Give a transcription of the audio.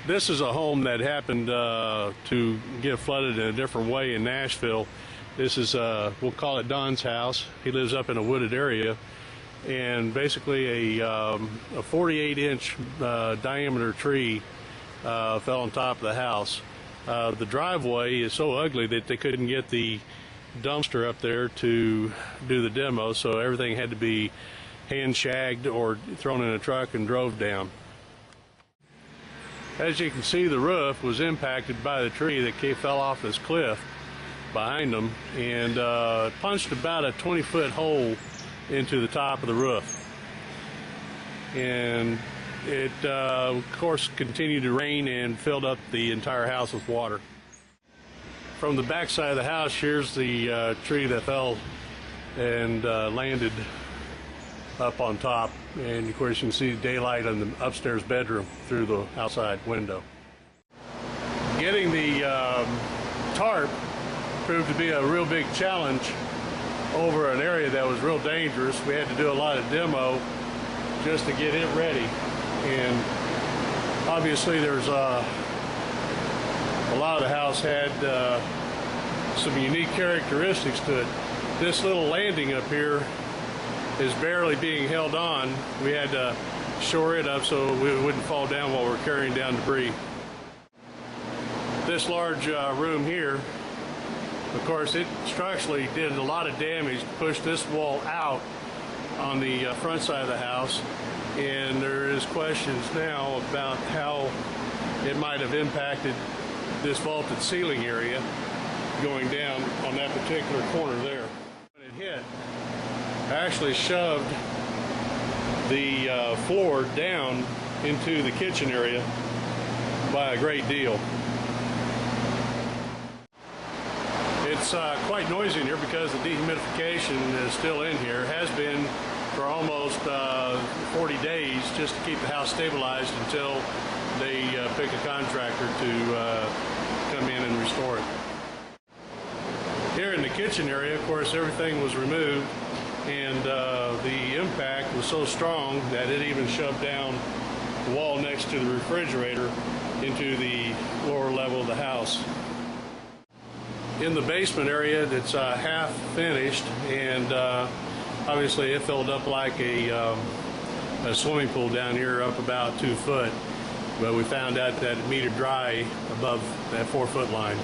This is a home that happened to get flooded in a different way in Nashville. This is, we'll call it Don's house. He lives up in a wooded area. And basically a 48-inch diameter tree fell on top of the house. The driveway is so ugly that they couldn't get the dumpster up there to do the demo, so everything had to be hand shagged or thrown in a truck and drove down. As you can see, the roof was impacted by the tree that fell off this cliff behind them, and punched about a 20-foot hole into the top of the roof. And it, of course, continued to rain and filled up the entire house with water. From the back side of the house, here's the tree that fell and landed up on top, and of course you can see daylight in the upstairs bedroom through the outside window. Getting the tarp proved to be a real big challenge over an area that was real dangerous. We had to do a lot of demo just to get it ready, and obviously there's a lot of the house had some unique characteristics to it. This little landing up here is barely being held on. We had to shore it up so we wouldn't fall down while we're carrying down debris. This large room here, of course, it structurally did a lot of damage to push this wall out on the front side of the house, and there is questions now about how it might have impacted this vaulted ceiling area going down on that particular corner there. When it hit, actually shoved the floor down into the kitchen area by a great deal. It's quite noisy in here because the dehumidification is still in here, has been for almost 40 days, just to keep the house stabilized until they pick a contractor to come in and restore it. Here in the kitchen area, of course, everything was removed, and the impact was so strong that it even shoved down the wall next to the refrigerator into the lower level of the house. In the basement area, it's half finished, and obviously it filled up like a swimming pool down here, up about 2 foot, but we found out that it metered dry above that 4-foot line.